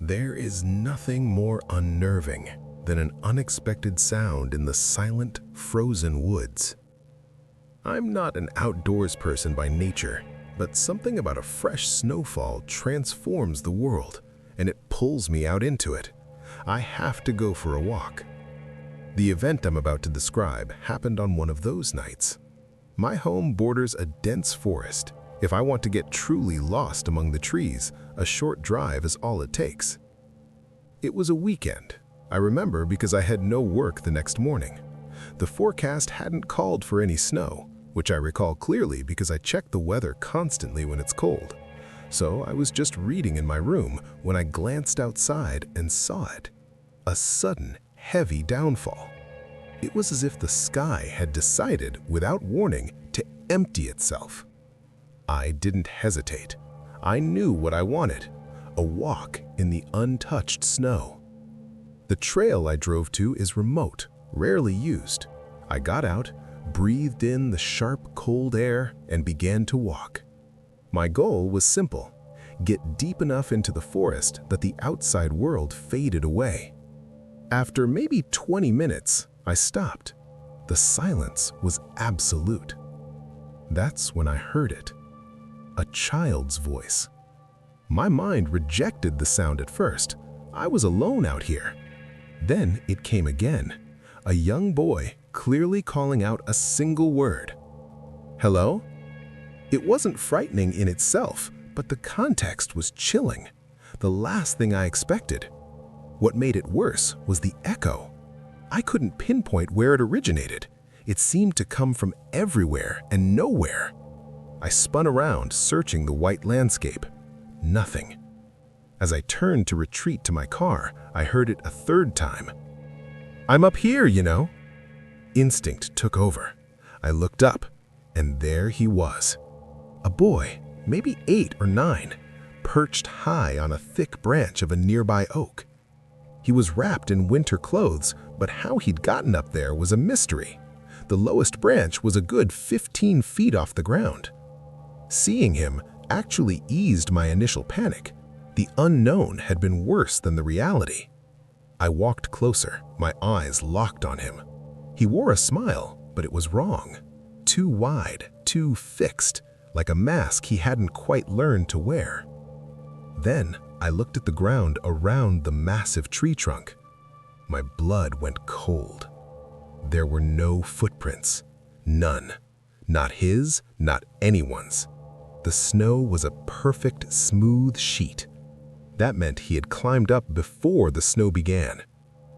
There is nothing more unnerving than an unexpected sound in the silent, frozen woods. I'm not an outdoors person by nature, but something about a fresh snowfall transforms the world, and it pulls me out into it. I have to go for a walk. The event I'm about to describe happened on one of those nights. My home borders a dense forest. If I want to get truly lost among the trees, a short drive is all it takes. It was a weekend. I remember because I had no work the next morning. The forecast hadn't called for any snow, which I recall clearly because I check the weather constantly when it's cold. So I was just reading in my room when I glanced outside and saw it. A sudden, heavy downfall. It was as if the sky had decided, without warning, to empty itself. I didn't hesitate. I knew what I wanted: a walk in the untouched snow. The trail I drove to is remote, rarely used. I got out, breathed in the sharp, cold air, and began to walk. My goal was simple: get deep enough into the forest that the outside world faded away. After maybe 20 minutes, I stopped. The silence was absolute. That's when I heard it. A child's voice. My mind rejected the sound at first. I was alone out here. Then it came again. A young boy clearly calling out a single word. Hello? It wasn't frightening in itself, but the context was chilling. The last thing I expected. What made it worse was the echo. I couldn't pinpoint where it originated. It seemed to come from everywhere and nowhere. I spun around, searching the white landscape. Nothing. As I turned to retreat to my car, I heard it a third time. "I'm up here, you know." Instinct took over. I looked up, and there he was. A boy, maybe 8 or 9, perched high on a thick branch of a nearby oak. He was wrapped in winter clothes, but how he'd gotten up there was a mystery. The lowest branch was a good 15 feet off the ground. Seeing him actually eased my initial panic. The unknown had been worse than the reality. I walked closer, my eyes locked on him. He wore a smile, but it was wrong. Too wide, too fixed, like a mask he hadn't quite learned to wear. Then I looked at the ground around the massive tree trunk. My blood went cold. There were no footprints. None. Not his, not anyone's. The snow was a perfect, smooth sheet. That meant he had climbed up before the snow began.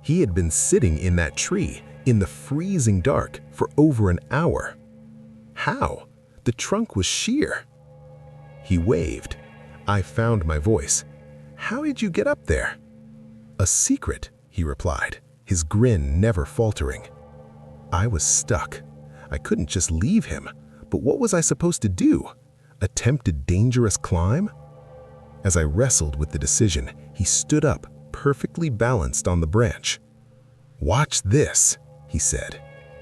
He had been sitting in that tree, in the freezing dark, for over an hour. How? The trunk was sheer. He waved. I found my voice. "How did you get up there?" "A secret," he replied, his grin never faltering. I was stuck. I couldn't just leave him, but what was I supposed to do? Attempt a dangerous climb? As I wrestled with the decision, he stood up, perfectly balanced on the branch. "Watch this," he said.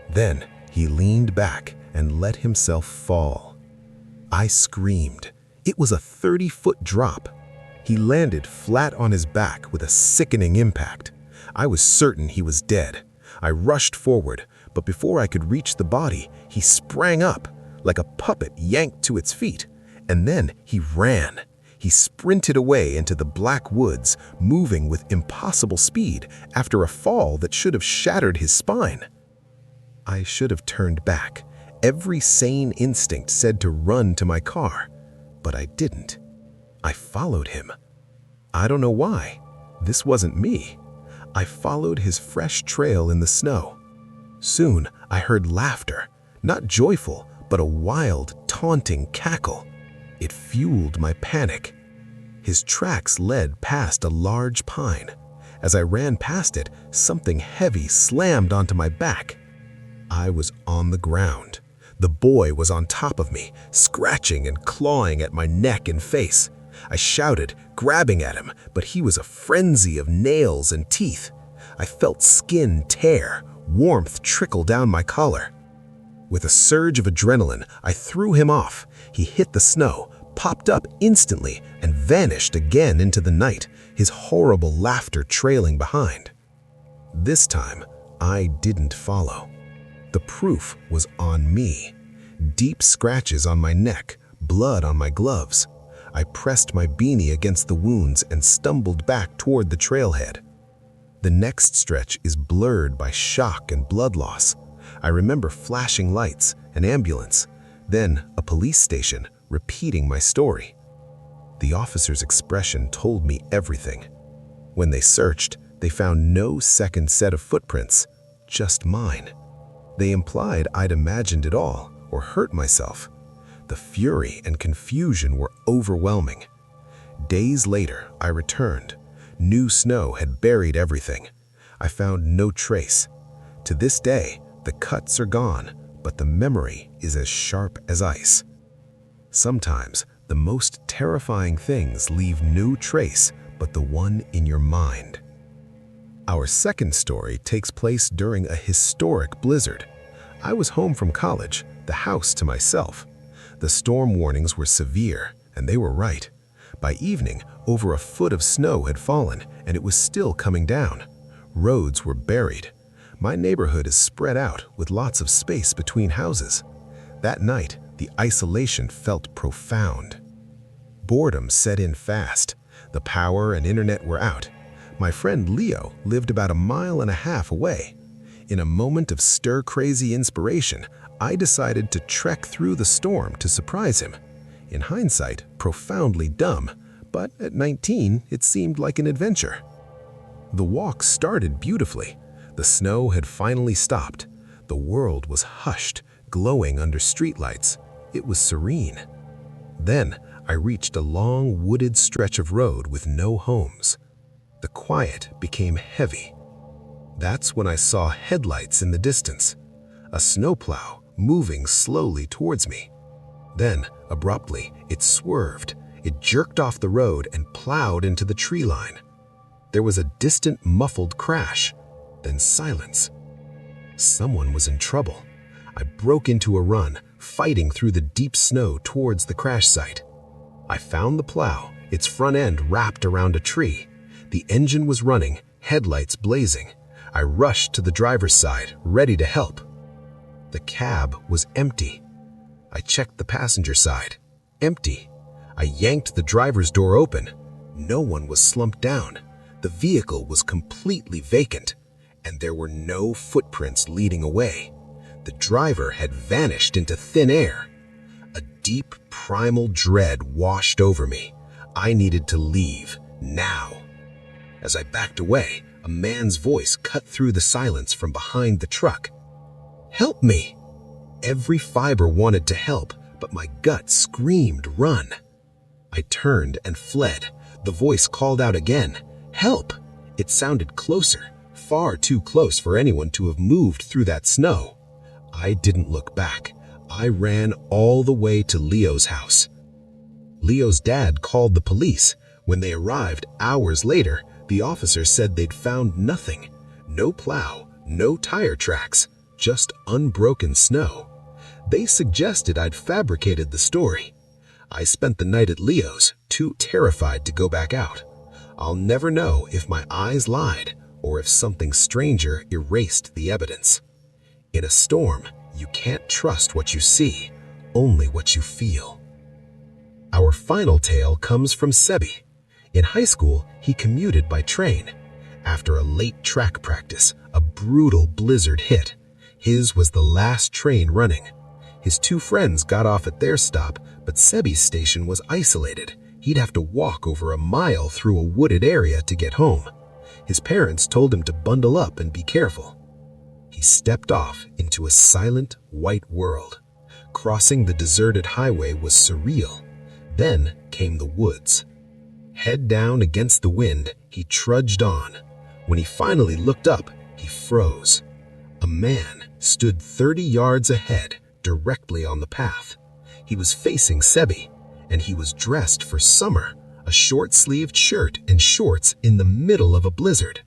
Then he leaned back and let himself fall. I screamed. It was a 30-foot drop. He landed flat on his back with a sickening impact. I was certain he was dead. I rushed forward, but before I could reach the body, he sprang up, like a puppet yanked to its feet. And then he ran. He sprinted away into the black woods, moving with impossible speed after a fall that should have shattered his spine. I should have turned back. Every sane instinct said to run to my car, but I didn't. I followed him. I don't know why. This wasn't me. I followed his fresh trail in the snow. Soon I heard laughter, not joyful, but a wild, taunting cackle. It fueled my panic. His tracks led past a large pine. As I ran past it, something heavy slammed onto my back. I was on the ground. The boy was on top of me, scratching and clawing at my neck and face. I shouted, grabbing at him, but he was a frenzy of nails and teeth. I felt skin tear, warmth trickle down my collar. With a surge of adrenaline, I threw him off. He hit the snow, popped up instantly, and vanished again into the night, his horrible laughter trailing behind. This time, I didn't follow. The proof was on me. Deep scratches on my neck, blood on my gloves. I pressed my beanie against the wounds and stumbled back toward the trailhead. The next stretch is blurred by shock and blood loss. I remember flashing lights, an ambulance, then a police station repeating my story. The officer's expression told me everything. When they searched, they found no second set of footprints, just mine. They implied I'd imagined it all or hurt myself. The fury and confusion were overwhelming. Days later, I returned. New snow had buried everything. I found no trace. To this day, the cuts are gone, but the memory is as sharp as ice. Sometimes, the most terrifying things leave no trace but the one in your mind. Our second story takes place during a historic blizzard. I was home from college, the house to myself. The storm warnings were severe, and they were right. By evening, over a foot of snow had fallen, and it was still coming down. Roads were buried. My neighborhood is spread out with lots of space between houses. That night, the isolation felt profound. Boredom set in fast. The power and internet were out. My friend Leo lived about 1.5 miles away. In a moment of stir-crazy inspiration, I decided to trek through the storm to surprise him. In hindsight, profoundly dumb, but at 19, it seemed like an adventure. The walk started beautifully. The snow had finally stopped. The world was hushed, glowing under streetlights. It was serene. Then, I reached a long, wooded stretch of road with no homes. The quiet became heavy. That's when I saw headlights in the distance. A snowplow moving slowly towards me. Then, abruptly, it swerved. It jerked off the road and plowed into the tree line. There was a distant, muffled crash, then silence. Someone was in trouble. I broke into a run, fighting through the deep snow towards the crash site. I found the plow, its front end wrapped around a tree. The engine was running, headlights blazing. I rushed to the driver's side, ready to help. The cab was empty. I checked the passenger side. Empty. I yanked the driver's door open. No one was slumped down. The vehicle was completely vacant, and there were no footprints leading away. The driver had vanished into thin air. A deep, primal dread washed over me. I needed to leave, now. As I backed away, a man's voice cut through the silence from behind the truck. "Help me!" Every fiber wanted to help, but my gut screamed, "Run!" I turned and fled. The voice called out again, "Help!" It sounded closer, far too close for anyone to have moved through that snow. I didn't look back. I ran all the way to Leo's house. Leo's dad called the police. When they arrived hours later, the officer said they'd found nothing. No plow, no tire tracks, just unbroken snow. They suggested I'd fabricated the story. I spent the night at Leo's, too terrified to go back out. I'll never know if my eyes lied or if something stranger erased the evidence. In a storm, you can't trust what you see, only what you feel. Our final tale comes from Sebi. In high school, he commuted by train. After a late track practice, a brutal blizzard hit. His was the last train running. His two friends got off at their stop, but Sebi's station was isolated. He'd have to walk over 1 mile through a wooded area to get home. His parents told him to bundle up and be careful. He stepped off into a silent, white world. Crossing the deserted highway was surreal. Then came the woods. Head down against the wind, he trudged on. When he finally looked up, he froze. A man stood 30 yards ahead, directly on the path. He was facing Sebi, and he was dressed for summer, a short-sleeved shirt and shorts in the middle of a blizzard.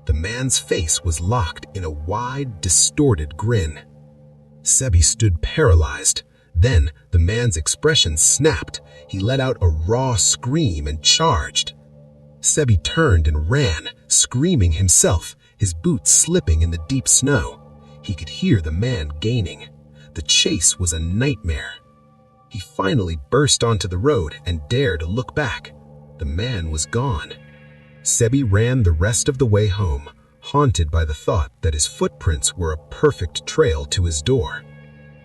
The man's face was locked in a wide, distorted grin. Sebi stood paralyzed. Then the man's expression snapped. He let out a raw scream and charged. Sebi turned and ran, screaming himself, his boots slipping in the deep snow. He could hear the man gaining. The chase was a nightmare. He finally burst onto the road and dared to look back. The man was gone. Sebi ran the rest of the way home, haunted by the thought that his footprints were a perfect trail to his door.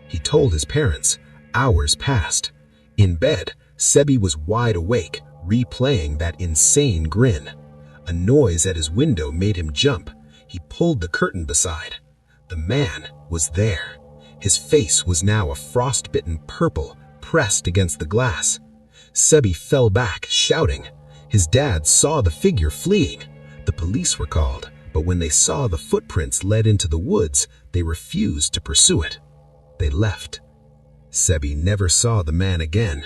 He told his parents. Hours passed. In bed, Sebi was wide awake, replaying that insane grin. A noise at his window made him jump. He pulled the curtain aside. The man was there. His face was now a frostbitten purple, pressed against the glass. Sebi fell back, shouting. His dad saw the figure fleeing. The police were called, but when they saw the footprints led into the woods, they refused to pursue it. They left. Sebi never saw the man again.